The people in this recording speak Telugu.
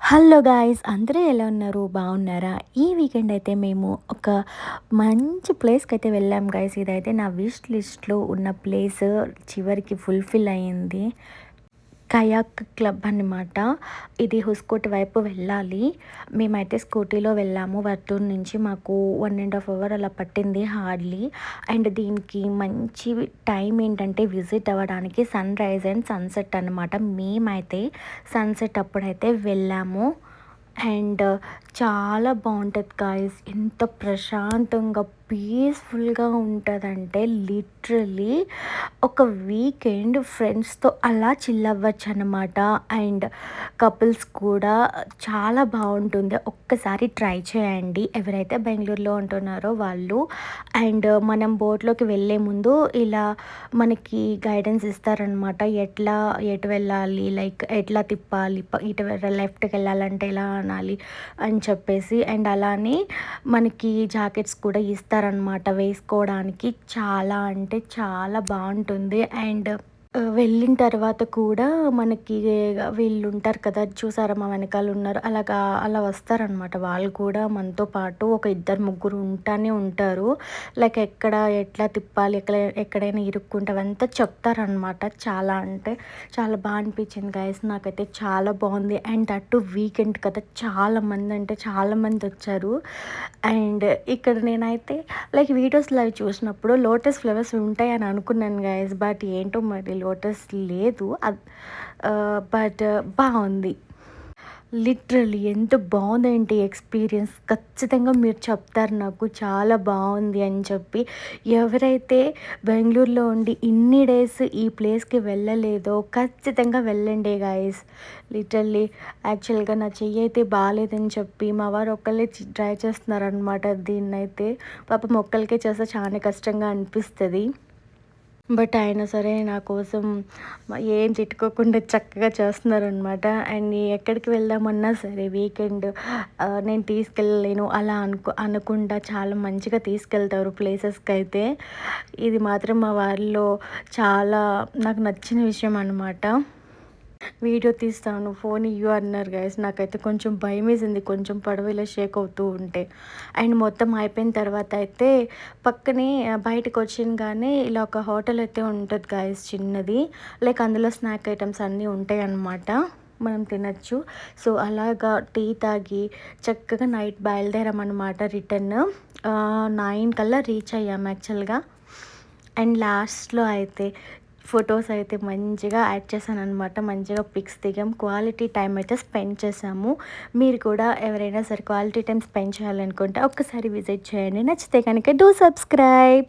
హలో గాయ్స్, అందరూ ఎలా ఉన్నారు? బాగున్నారా? ఈ వీకెండ్ అయితే మేము ఒక మంచి ప్లేస్కి అయితే వెళ్ళాం గాయ్స్. ఇదైతే నా విష్ లిస్ట్లో ఉన్న ప్లేస్ చివరికి ఫుల్ఫిల్ అయ్యింది. కయాక్ క్లబ్ అనమాట. ఇది హుస్కోట్ వైపు వెళ్ళాలి. మేమైతే స్కూటీలో వెళ్ళాము. వర్తూర్ నుంచి మాకు 1.5 అవర్ అలా పట్టింది హార్డ్లీ. అండ్ దీనికి మంచి టైం ఏంటంటే విజిట్ అవ్వడానికి సన్ రైజ్ అండ్ సన్సెట్ అనమాట. మేమైతే సన్సెట్ అప్పుడైతే వెళ్ళాము. అండ్ చాలా బాగుంటుంది గాయస్. ఎంత ప్రశాంతంగా పీస్ఫుల్గా ఉంటుందంటే లిటరలీ ఒక వీకెండ్ ఫ్రెండ్స్తో అలా చిల్ అవ్వచ్చు అనమాట. అండ్ కపుల్స్ కూడా చాలా బాగుంటుంది. ఒక్కసారి ట్రై చేయండి ఎవరైతే బెంగళూరులో ఉంటున్నారో వాళ్ళు. అండ్ మనం బోట్లోకి వెళ్ళే ముందు ఇలా మనకి గైడెన్స్ ఇస్తారనమాట. ఎటు వెళ్ళాలి, లైక్ ఎట్లా తిప్పాలి, ఇటు లెఫ్ట్కి వెళ్ళాలంటే ఎలా అనాలి అని చెప్పేసి. అండ్ అలానే మనకి జాకెట్స్ కూడా ఇస్తారనమాట వేసుకోవడానికి. చాలా అంటే చాలా బాగుంటుంది. అండ్ వెళ్ళిన తర్వాత కూడా మనకి వీళ్ళు ఉంటారు కదా, చూసారా మా వెనకాల ఉన్నారు, అలా వస్తారనమాట. వాళ్ళు కూడా మనతో పాటు ఒక ఇద్దరు ముగ్గురు ఉంటానే ఉంటారు. లైక్ ఎట్లా తిప్పాలి, ఎక్కడైనా ఇరుక్కుంటే అవంతా చెప్తారనమాట. చాలా అంటే చాలా బాగా అనిపించింది గైస్. నాకైతే చాలా బాగుంది. అండ్ అటు వీకెండ్ కదా, చాలామంది అంటే చాలామంది వచ్చారు. అండ్ ఇక్కడ నేనైతే లైక్ వీడియోస్లో అవి చూసినప్పుడు లోటస్ ఫ్లవర్స్ ఉంటాయి అని అనుకున్నాను గైస్. బట్ ఏంటో మరి లోటస్ లేదు. బట్ బాగుంది. లిటరలీ ఎంత బాగుందంటే ఎక్స్పీరియన్స్. ఖచ్చితంగా మీరు చెప్తారు నాకు చాలా బాగుంది అని చెప్పి. ఎవరైతే బెంగళూరులో ఉండి ఇన్ని డేస్ ఈ ప్లేస్కి వెళ్ళలేదో ఖచ్చితంగా వెళ్ళండి గాయస్. లిటరల్లీ యాక్చువల్గా నా చెయ్యి అయితే బాగాలేదని చెప్పి మా వారు ఒక్కళ్ళే ట్రై చేస్తున్నారనమాట. దీన్నైతే పాపం ఒక్కరికే చేస్తే చాలా కష్టంగా అనిపిస్తుంది. బట్ అయినా సరే నా కోసం ఏం తిట్టుకోకుండా చక్కగా చేస్తున్నారనమాట. అండ్ ఎక్కడికి వెళ్దామన్నా సరే వీకెండ్ నేను తీసుకెళ్ళలేను అలా అనకుండా చాలా మంచిగా తీసుకెళ్తారు ప్లేసెస్కి అయితే. ఇది మాత్రం మా వారిలో చాలా నాకు నచ్చిన విషయం అనమాట. వీడియో తీస్తాను, ఫోన్ ఇయ్యు అన్నారు గైస్. నాకైతే కొంచెం భయం వేసింది, కొంచెం పడవ ఇలా షేక్ అవుతూ ఉంటే. అండ్ మొత్తం అయిపోయిన తర్వాత అయితే పక్కనే బయటకు వచ్చినగానే ఇలా ఒక హోటల్ అయితే ఉంటుంది గైస్, చిన్నది. లైక్ అందులో స్నాక్ ఐటమ్స్ అన్నీ ఉంటాయి అన్నమాట, మనం తినచ్చు. సో అలాగా టీ తాగి చక్కగా నైట్ బయలుదేరామన్నమాట. రిటర్న్ 9 కల్లా రీచ్ అయ్యాము యాక్చువల్గా. అండ్ లాస్ట్లో అయితే ఫొటోస్ అయితే మంచిగా యాడ్ చేశాను అనమాట. మంచిగా పిక్స్ దిగాం, క్వాలిటీ టైం అయితే స్పెండ్ చేసాము. మీరు కూడా ఎవరైనా సరే క్వాలిటీ టైం స్పెండ్ చేయాలనుకుంటే ఒక్కసారి విజిట్ చేయండి. నచ్చితే కనుక డూ సబ్స్క్రైబ్.